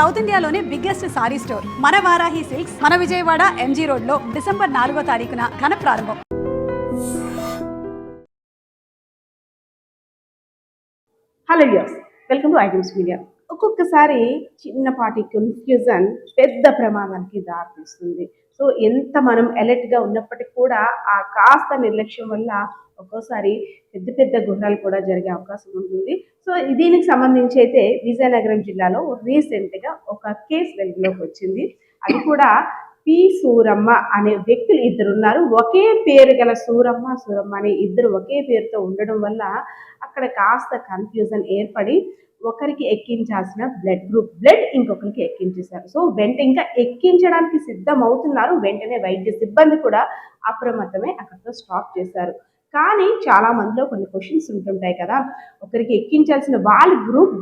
South ఇండియాలోనే biggest sorry store మన Varahi silks మన విజయవాడ ఎంజీ రోడ్ లో డిసెంబర్ 4వ తారీఖున ఘన ప్రారంభం. Hello viewers, welcome to iDreams media. ఒక్కొక్కసారి చిన్నపాటి కన్ఫ్యూజన్ పెద్ద ప్రమాదానికి దారితీస్తుంది. సో ఎంత మనం అలర్ట్గా ఉన్నప్పటికీ కూడా ఆ కాస్త నిర్లక్ష్యం వల్ల ఒక్కోసారి పెద్ద పెద్ద ఘోరాలు కూడా జరిగే అవకాశం ఉంటుంది. సో దీనికి సంబంధించి అయితే విజయనగరం జిల్లాలో రీసెంట్గా ఒక కేసు వెలుగులోకి వచ్చింది. అది కూడా పి సూరమ్మ అనే వ్యక్తులు ఇద్దరు ఉన్నారు. ఒకే పేరు గల సూరమ్మ అనే ఇద్దరు ఒకే పేరుతో ఉండడం వల్ల అక్కడ కాస్త కన్ఫ్యూజన్ ఏర్పడి ఒకరికి ఎక్కించాల్సిన బ్లడ్ ఇంకొకరికి ఎక్కించేశారు. సో ఇంకా ఎక్కించడానికి సిద్ధం అవుతున్నారు. వెంటనే వైద్య సిబ్బంది కూడా అప్రమత్తమే అక్కడితో స్టాప్ చేశారు. కానీ చాలా మందిలో కొన్ని క్వశ్చన్స్ ఉంటుంటాయి కదా, ఒకరికి ఎక్కించాల్సిన వాళ్ళ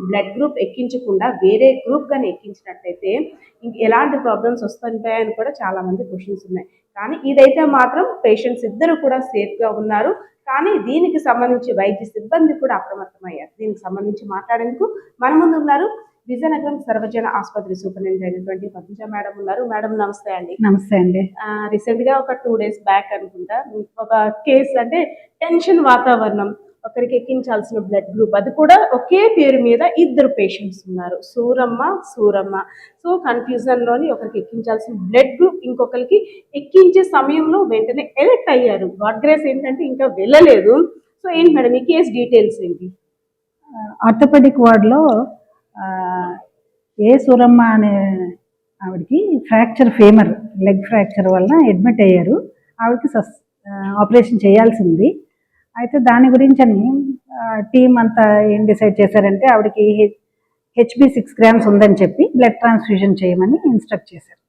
బ్లడ్ గ్రూప్ ఎక్కించకుండా వేరే గ్రూప్ కానీ ఎక్కించినట్లయితే ఎలాంటి ప్రాబ్లమ్స్ వస్తుంటాయని కూడా చాలా మంది క్వశ్చన్స్ ఉన్నాయి. కానీ ఇదైతే మాత్రం పేషెంట్స్ ఇద్దరు కూడా సేఫ్గా ఉన్నారు. కానీ దీనికి సంబంధించి వైద్య సిబ్బంది కూడా అప్రమత్తమయ్యారు. దీనికి సంబంధించి మాట్లాడేందుకు మన ముందు ఉన్నారు విజయనగరం సర్వజన ఆసుపత్రి సూపరింటెండెంట్ అయినటువంటి పద్మజ మేడం ఉన్నారు. మేడం నమస్తే అండి. నమస్తే అండి. రీసెంట్ గా ఒక 2 days బ్యాక్ అనుకుంటా ఒక కేసు, అంటే టెన్షన్ వాతావరణం, ఒకరికి ఎక్కించాల్సిన బ్లడ్ గ్రూప్, అది కూడా ఒకే పేరు మీద ఇద్దరు పేషెంట్స్ ఉన్నారు, సూరమ్మ. సో కన్ఫ్యూజన్ లోని ఒకరికి ఎక్కించాల్సిన బ్లడ్ గ్రూప్ ఇంకొకరికి ఎక్కించే సమయంలో వెంటనే ఎలర్ట్ అయ్యారు. గాడ్ గ్రేస్ ఏంటంటే ఇంకా వెళ్ళలేదు. సో ఏంటి మేడం ఈ కేసు డీటెయిల్స్ ఏంటి? ఆర్థోపెడిక్ వార్డులో ఏ సూరమ్మ అనే ఆవిడకి ఫేమర్ లెగ్ ఫ్రాక్చర్ వల్ల అడ్మిట్ అయ్యారు. ఆవిడకి ఆపరేషన్ చేయాల్సింది. అయితే దాని గురించి అని టీం అంతా ఏం డిసైడ్ చేశారంటే ఆవిడకి HB 6 grams ఉందని చెప్పి బ్లడ్ ట్రాన్స్ఫ్యూజన్ చేయమని ఇన్స్ట్రక్ట్ చేశారు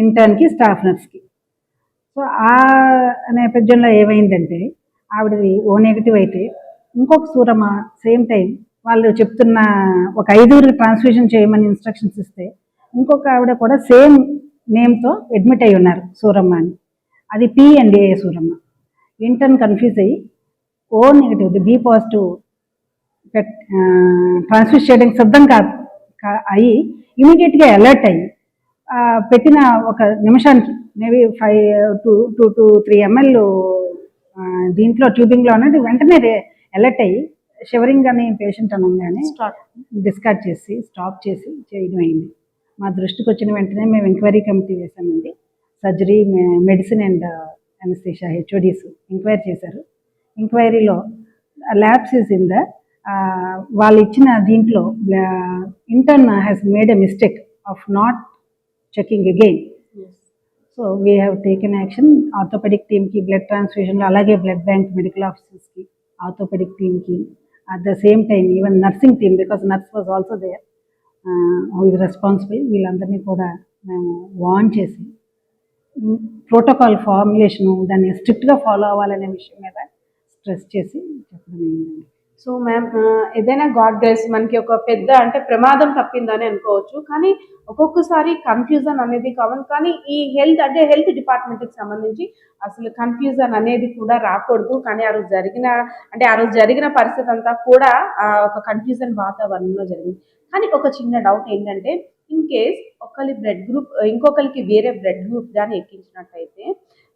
ఇంటర్న్కి, స్టాఫ్ నర్స్కి. సో ఆ నేపథ్యంలో ఏమైందంటే ఆవిడది O నెగిటివ్ అయితే ఇంకొక సూరమ్మ సేమ్ టైం వాళ్ళు చెప్తున్న ఒక 5 ట్రాన్స్ఫ్యూజన్ చేయమని ఇన్స్ట్రక్షన్స్ ఇస్తే ఇంకొక ఆవిడ కూడా సేమ్ నేమ్తో అడ్మిట్ అయి ఉన్నారు, సూరమ్మ అని. అది P and A Suramma. Intern confuse అయ్యి O negative B positive transfuse చేయడానికి సిద్ధం అయ్యి ఇమీడియట్గా అలర్ట్ అయ్యి పెట్టిన ఒక నిమిషానికి మేబీ 2 to 3 ml దీంట్లో ట్యూబింగ్లో ఉన్నట్టు వెంటనే అలర్ట్ అయ్యి షివరింగ్ అని పేషెంట్ అనగానే డిస్కార్డ్ చేసి స్టాప్ చేసి చేయడం అయింది. మా దృష్టికి వచ్చిన వెంటనే మేము ఎంక్వైరీ కమిటీ వేసామండి. Surgery, medicine and anaesthesia HODs enquiry చేశారు. ఎంక్వైరీలో ల్యాబ్స్ ఇస్ ఇన్ ద వాళ్ళు ఇచ్చిన దీంట్లో intern has made a mistake of not checking again. So we have taken action. Orthopaedic టీమ్కి బ్లడ్ ట్రాన్స్ఫ్యూజన్లో, అలాగే బ్లడ్ బ్యాంక్ మెడికల్ ఆఫీసర్స్కి, ఆర్థోపెడిక్ టీమ్కి, at the same time even nursing team, because nurse was also there who is responsible, వీళ్ళందరినీ కూడా మేము warn చేసి protocol formulation దాన్ని స్ట్రిక్ట్గా ఫాలో అవ్వాలనే విషయం మీద స్ట్రెస్ చేసి చెప్పడం అయిందండి. సో మ్యామ్, ఏదైనా గాడ్ గ్రేస్ మనకి ఒక పెద్ద అంటే ప్రమాదం తప్పిందని అనుకోవచ్చు. కానీ ఒక్కొక్కసారి కన్ఫ్యూజన్ అనేది కామన్. కానీ ఈ హెల్త్ డిపార్ట్మెంట్కి సంబంధించి అసలు కన్ఫ్యూజన్ అనేది కూడా రాకూడదు. కానీ ఆ రోజు జరిగిన పరిస్థితి అంతా కూడా ఒక కన్ఫ్యూజన్ వాతావరణంలో జరిగింది. కానీ ఒక చిన్న డౌట్ ఏంటంటే, ఇన్ కేస్ ఒకరి బ్లడ్ గ్రూప్ ఇంకొకరికి వేరే బ్లడ్ గ్రూప్ కానీ ఎక్కించినట్టయితే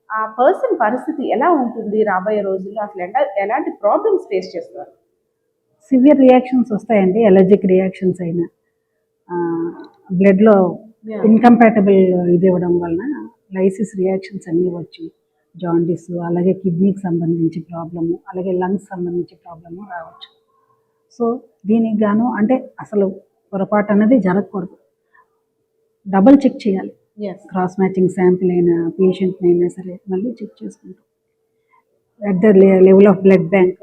ఆ పర్సన్ పరిస్థితి ఎలా ఉంటుంది రాబోయే రోజుల్లో? అసలు ఎలాంటి ప్రాబ్లమ్స్ ఫేస్ చేస్తారు? సివియర్ రియాక్షన్స్ వస్తాయండి. ఎలర్జిక్ రియాక్షన్స్ అయినా, బ్లడ్లో ఇన్కంపాటబుల్ ఇది ఇవ్వడం వలన లైసిస్ రియాక్షన్స్ అన్నీ వచ్చి జాండీస్, అలాగే కిడ్నీకి సంబంధించి ప్రాబ్లము, అలాగే లంగ్స్ సంబంధించి ప్రాబ్లము రావచ్చు. సో దీనికి గాను అంటే అసలు పొరపాటు అనేది జరగకూడదు. డబుల్ చెక్ చేయాలి. క్రాస్ మ్యాచింగ్ శాంపిల్ అయినా పేషెంట్ని అయినా సరే మళ్ళీ చెక్ చేసుకుంటాం. At the level of blood bank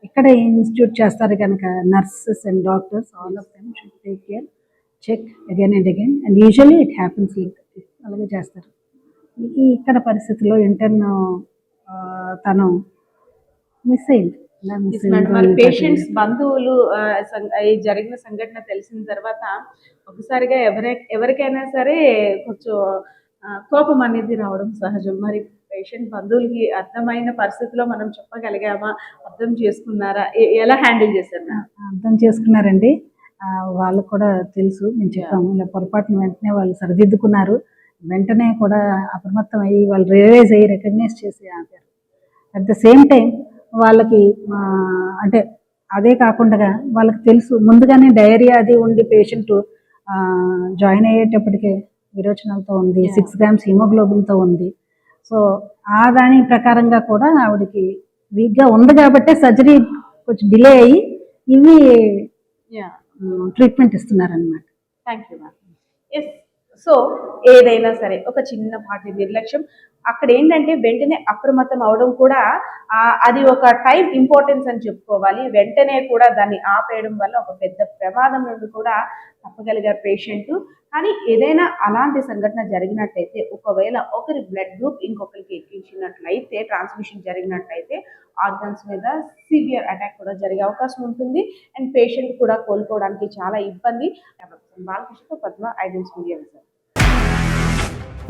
ఇక్కడ ఇన్స్టిట్యూట్ చేస్తారు కనుక nurses and doctors all of them should take care, check again and again, and usually it happens like that. అలాగే చేస్తారు. ఇక్కడ పరిస్థితుల్లో ఇంటర్న్ తను మిస్ అయింది. మరి పేషెంట్స్ బంధువులు జరిగిన సంఘటన తెలిసిన తర్వాత ఒకసారిగా ఎవరికైనా సరే కొంచెం కోపం అనేది రావడం సహజం. మరి పేషెంట్ బంధువులకి అర్థమైన పరిస్థితిలో మనం చెప్పగలిగామా? అర్థం చేసుకున్నారా? ఎలా హ్యాండిల్ చేశారు? అర్థం చేసుకున్నారండి. వాళ్ళకు కూడా తెలుసు, మేము చెప్పాము ఇలా పొరపాటున వెంటనే వాళ్ళు సరిదిద్దుకున్నారు. వెంటనే కూడా అప్రమత్తం అయ్యి వాళ్ళు రియలైజ్ అయ్యి రికగ్నైజ్ చేసి ఆపారు. అట్ ద సేమ్ టైం వాళ్ళకి అంటే అదే కాకుండా వాళ్ళకి తెలుసు ముందుగానే డయేరియా అది ఉండి పేషెంట్ జాయిన్ అయ్యేటప్పటికే విరోచనాలతో ఉంది, 6 grams హిమోగ్లోబిన్తో ఉంది. సో ఆ దాని ప్రకారంగా కూడా ఆవిడకి వీక్గా ఉంది కాబట్టి సర్జరీ కొంచెం డిలే అయ్యి ఇవి ట్రీట్మెంట్ ఇస్తున్నారనమాట. Thank you ma'am. Yes, so ఏదైనా సరే ఒక చిన్నపాటి నిర్లక్ష్యం అక్కడ ఏంటంటే వెంటనే అప్రమత్తం అవడం కూడా అది ఒక టైం ఇంపార్టెన్స్ అని చెప్పుకోవాలి. వెంటనే కూడా దాన్ని ఆపేయడం వల్ల ఒక పెద్ద ప్రమాదం నుండి కూడా తప్పగలిగారు పేషెంట్. కానీ ఏదైనా అలాంటి సంఘటన జరిగినట్టయితే ఒకవేళ ఒకరి బ్లడ్ గ్రూప్ ఇంకొకరికి ఎక్కించినట్లయితే ట్రాన్స్మిషన్ జరిగినట్లయితే ఆర్గన్స్ మీద సివియర్ అటాక్ కూడా జరిగే అవకాశం ఉంటుంది. అండ్ పేషెంట్ కూడా కోలుకోవడానికి చాలా ఇబ్బంది. బాలకృష్ణ పద్మ, ఐడెన్స్ మీడియా.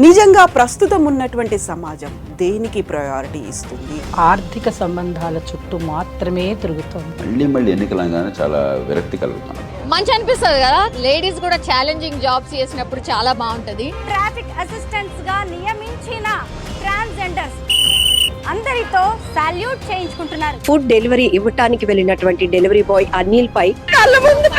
నిజంగా ప్రస్తుతం ఉన్నటువంటి సమాజం దేనికి ప్రయారిటీ ఇస్తుంది? ఆర్థిక సంబంధాల చుట్టూ మాత్రమే తిరుగుతుంది. మళ్ళీ ఎన్నికలంగానే చాలా విరక్తి కలుగుతాను. మంచి అనిపిస్తుంది కదా, లేడీస్ కూడా ఛాలెంజింగ్ జాబ్స్ చేసినప్పుడు చాలా బాగుంటది. ట్రాఫిక్ అసిస్టెంట్స్ గా నియమించిన ట్రాన్స్జెండర్స్ అందరితో సాల్యూట్ చేయించుకుంటున్నారు. ఫుడ్ డెలివరీ ఇవ్వటానికి వెళ్ళినటువంటి డెలివరీ బాయ్ అనిల్ పై కళ్ళ ముందు